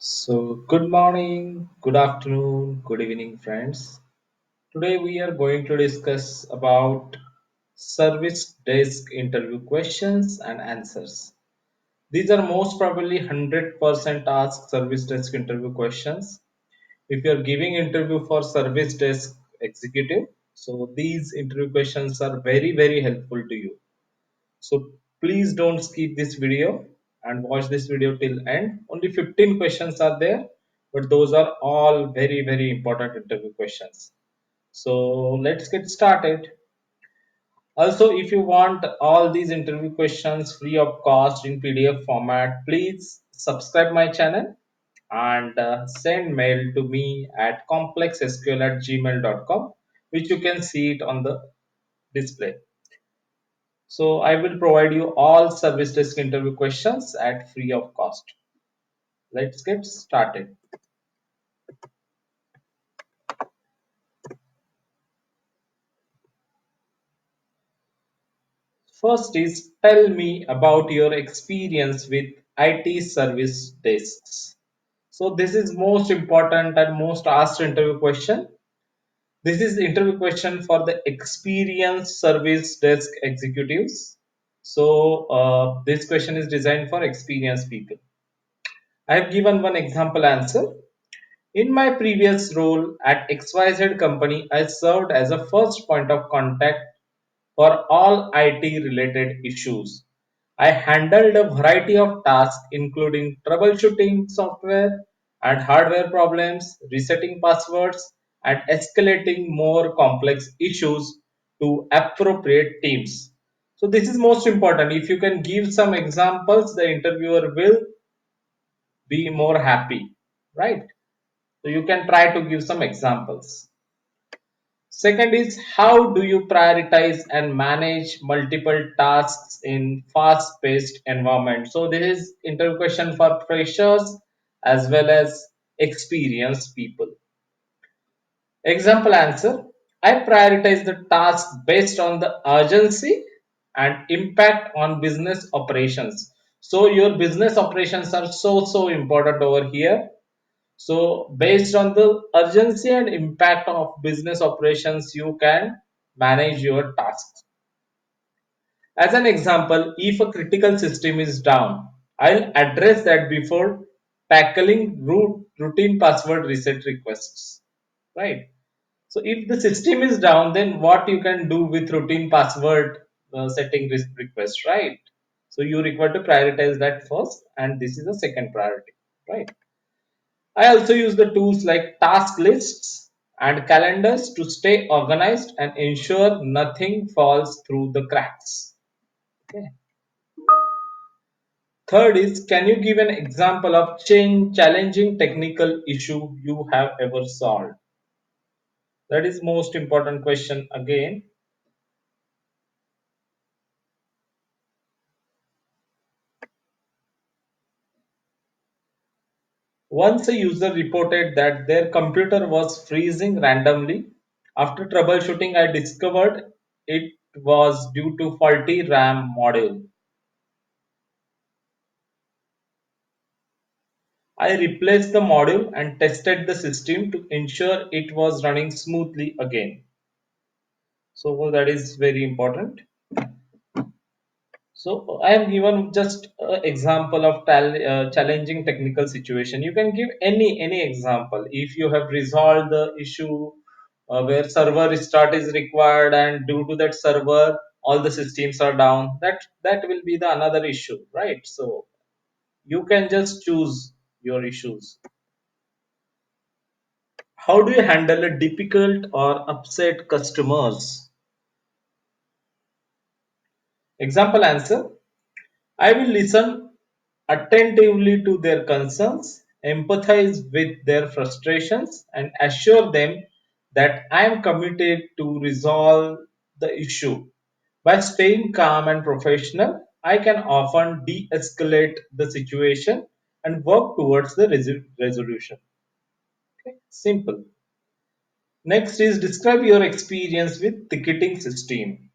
Good morning, good afternoon, good evening, friends. Today we are going to discuss about service desk interview questions and answers. These are most probably 100% asked service desk interview questions. If you are giving interview for service desk executive, so these interview questions are very helpful to you. So please don't skip this video and watch this video till end. Only 15 questions are there, but those are all very important interview questions. So let's get started. Also, if you want all these interview questions free of cost in PDF format, please subscribe my channel and send mail to me at complexsql@gmail.com, which you can see it on the display. So I will provide you all service desk interview questions at free of cost. Let's get started. First is tell me about your experience with IT service desks. So this is most important and most asked interview question. This is the interview question for the experienced service desk executives. So this question is designed for experienced people. I have given one example answer. In my previous role at XYZ company, I served as a first point of contact for all IT related issues. I handled a variety of tasks including troubleshooting software and hardware problems, resetting passwords, and escalating more complex issues to appropriate teams. So this is most important. If you can give some examples, the interviewer will be more happy, right? So you can try to give some examples. Second is how do you prioritize and manage multiple tasks in fast-paced environment? So this is interview question for freshers as well as experienced people. Example answer. I prioritize the task based on the urgency and impact on business operations. So your business operations are so important over here. So based on the urgency and impact of business operations, you can manage your tasks. As an example, if a critical system is down, I'll address that before tackling routine password reset requests, right? So if the system is down, then what you can do with routine password setting request, right? So you require to prioritize that first, and this is the second priority, right? I also use the tools like task lists and calendars to stay organized and ensure nothing falls through the cracks. Okay. Third is, can you give an example of challenging technical issue you have ever solved? That is most important question again. Once a user reported that their computer was freezing randomly. After troubleshooting, I discovered it was due to faulty RAM module. I replaced the module and tested the system to ensure it was running smoothly again. So that is very important. So I have given just an example of challenging technical situation. You can give any example. If you have resolved the issue where server restart is required, and due to that server all the systems are down, that will be the another issue, right? So you can just choose your issues. How do you handle a difficult or upset customers? Example answer. I will listen attentively to their concerns, empathize with their frustrations, and assure them that I am committed to resolve the issue. By staying calm and professional, I can often de escalate the situation and work towards the resolution. Okay? Simple. Next is describe your experience with ticketing system.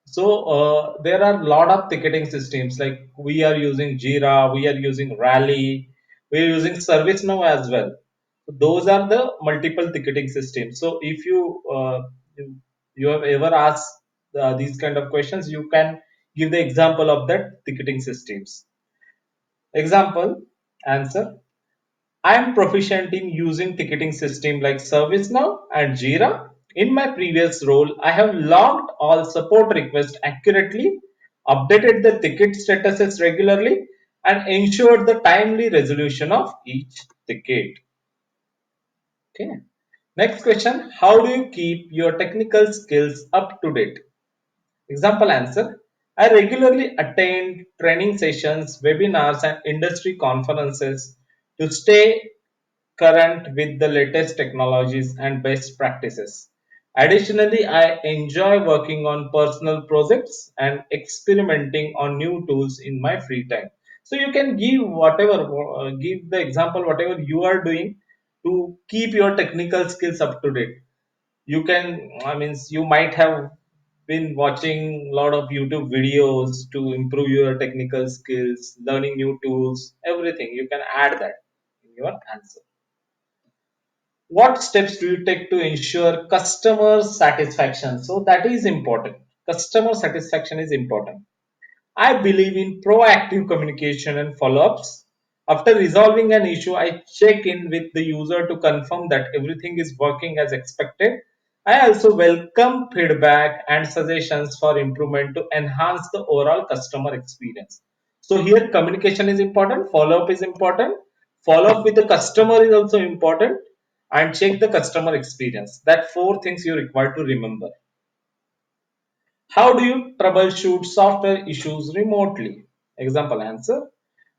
So there are a lot of ticketing systems like we are using Jira, we are using Rally, We're using ServiceNow as well. So those are the multiple ticketing systems. So if you, you have ever asked these kind of questions, you can give the example of that ticketing systems. Example, answer. I am proficient in using ticketing system like ServiceNow and Jira. In my previous role, I have logged all support requests accurately, updated the ticket statuses regularly, and ensured the timely resolution of each ticket. Okay. Next question. How do you keep your technical skills up to date? Example answer. I regularly attend training sessions, webinars, and industry conferences to stay current with the latest technologies and best practices. Additionally, I enjoy working on personal projects and experimenting on new tools in my free time. So you can give whatever, give the example whatever you are doing to keep your technical skills up to date. You can, I mean, you might have been watching a lot of YouTube videos to improve your technical skills, learning new tools, everything. You can add that in your answer. What steps do you take to ensure customer satisfaction? So that is important. Customer satisfaction is important. I believe in proactive communication and follow-ups. After resolving an issue, I check in with the user to confirm that everything is working as expected. I also welcome feedback and suggestions for improvement to enhance the overall customer experience. So here communication is important, follow-up is important, follow-up with the customer is also important, and check the customer experience. That four things you require to remember. How do you troubleshoot software issues remotely? Example answer.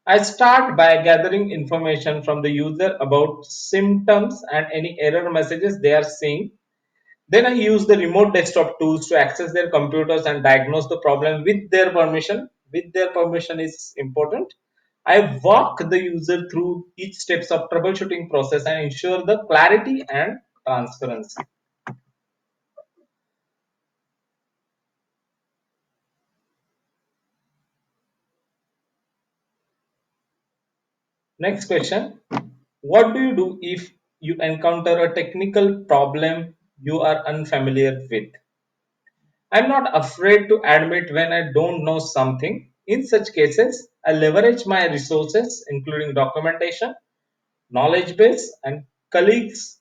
I start by gathering information from the user about symptoms and any error messages they are seeing. Then I use the remote desktop tools to access their computers and diagnose the problem with their permission. With their permission is important. I walk the user through each steps of troubleshooting process and ensure the clarity and transparency. Next question. What do you do if you encounter a technical problem you are unfamiliar with? I'm not afraid to admit when I don't know something. In such cases, I leverage my resources, including documentation, knowledge base, and colleagues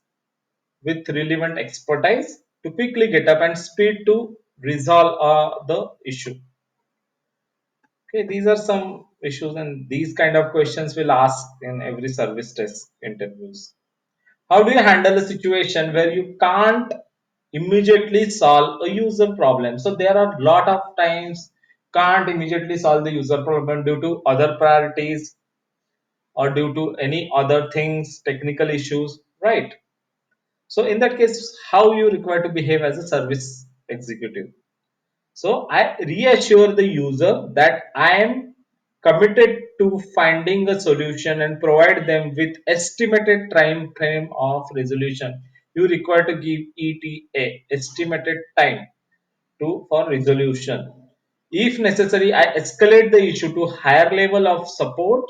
with relevant expertise to quickly get up and speed to resolve the issue. Okay, these are some issues, and these kind of questions will ask in every service desk interviews. How do you handle a situation where you can't immediately solve a user problem? So there are a lot of times can't immediately solve the user problem due to other priorities or due to any other things, technical issues, right? So in that case, how you require to behave as a service executive? So I reassure the user that I am committed to finding a solution and provide them with estimated time frame of resolution. You require to give ETA, estimated time to for resolution. If necessary, I escalate the issue to higher level of support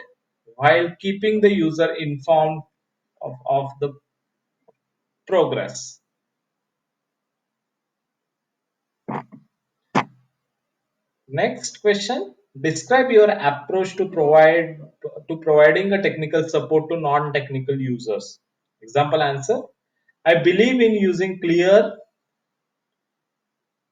while keeping the user informed of the progress. Next question. Describe your approach to providing a technical support to non-technical users. Example answer. I believe in using clear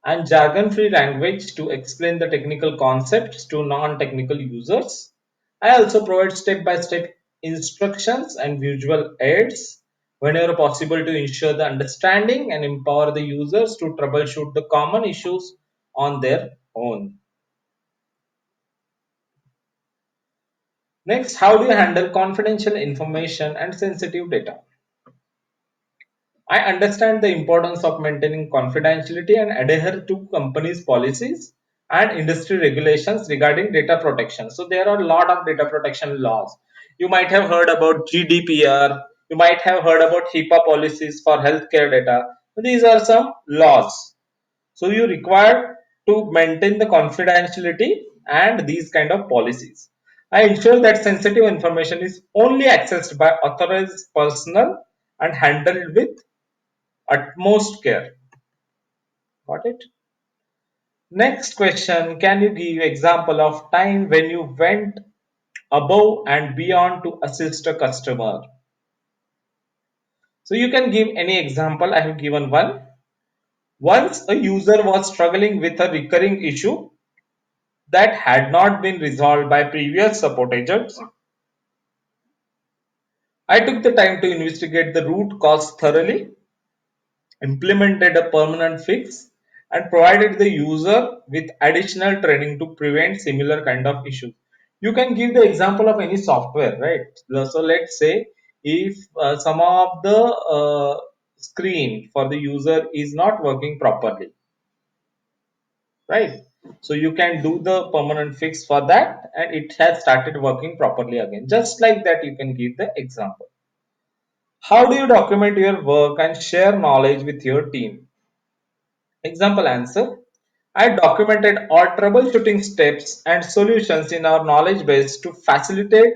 and jargon-free language to explain the technical concepts to non-technical users. I also provide step-by-step instructions and visual aids whenever possible to ensure the understanding and empower the users to troubleshoot the common issues on their own. Next, how do you handle confidential information and sensitive data? I understand the importance of maintaining confidentiality and adhere to companies' policies and industry regulations regarding data protection. So there are a lot of data protection laws. You might have heard about GDPR, you might have heard about HIPAA policies for healthcare data. These are some laws. So you require to maintain the confidentiality and these kind of policies. I ensure that sensitive information is only accessed by authorized personnel and handled with utmost care. Got it? Next question, can you give example of time when you went above and beyond to assist a customer? So you can give any example. I have given one. Once a user was struggling with a recurring issue that had not been resolved by previous support agents, I took the time to investigate the root cause thoroughly, implemented a permanent fix, and provided the user with additional training to prevent similar kind of issues. You can give the example of any software, right? So let's say if some of the screen for the user is not working properly, right? So you can do the permanent fix for that and it has started working properly again. Just like that, you can give the example. How do you document your work and share knowledge with your team? Example answer. I documented all troubleshooting steps and solutions in our knowledge base to facilitate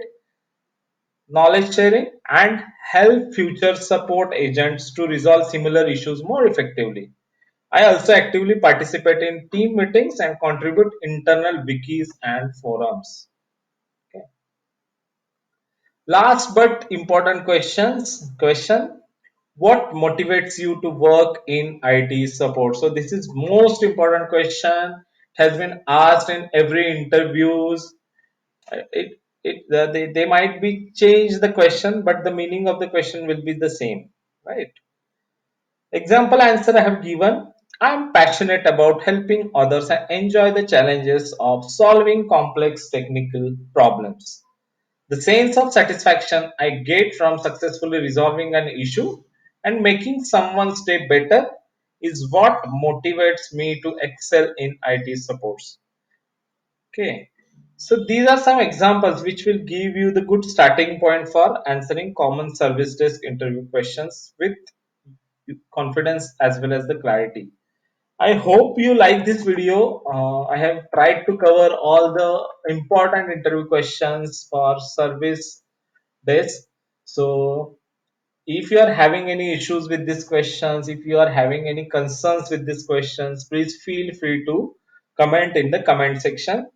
knowledge sharing and help future support agents to resolve similar issues more effectively. I also actively participate in team meetings and contribute internal wikis and forums. Okay. Last but important question. What motivates you to work in IT support? So this is most important question. It has been asked in every interviews. They might be change the question, but the meaning of the question will be the same, right? Example answer I have given. I am passionate about helping others and enjoy the challenges of solving complex technical problems. The sense of satisfaction I get from successfully resolving an issue and making someone's day better is what motivates me to excel in IT supports. Okay. So these are some examples which will give you the good starting point for answering common service desk interview questions with confidence as well as the clarity. I hope you like this video. I have tried to cover all the important interview questions for service desk. So if you are having any issues with these questions, if you are having any concerns with these questions, please feel free to comment in the comment section.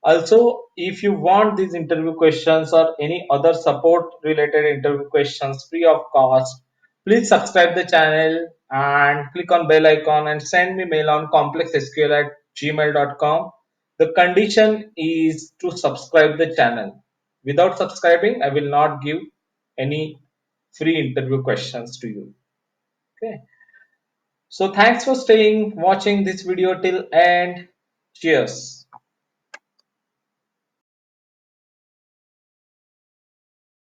Also, if you want these interview questions or any other support related interview questions free of cost, please subscribe the channel and click on bell icon and send me mail on complexsql@gmail.com. The condition is to subscribe the channel. Without subscribing, I will not give any free interview questions to you. Okay. So thanks for staying watching this video till end. Cheers.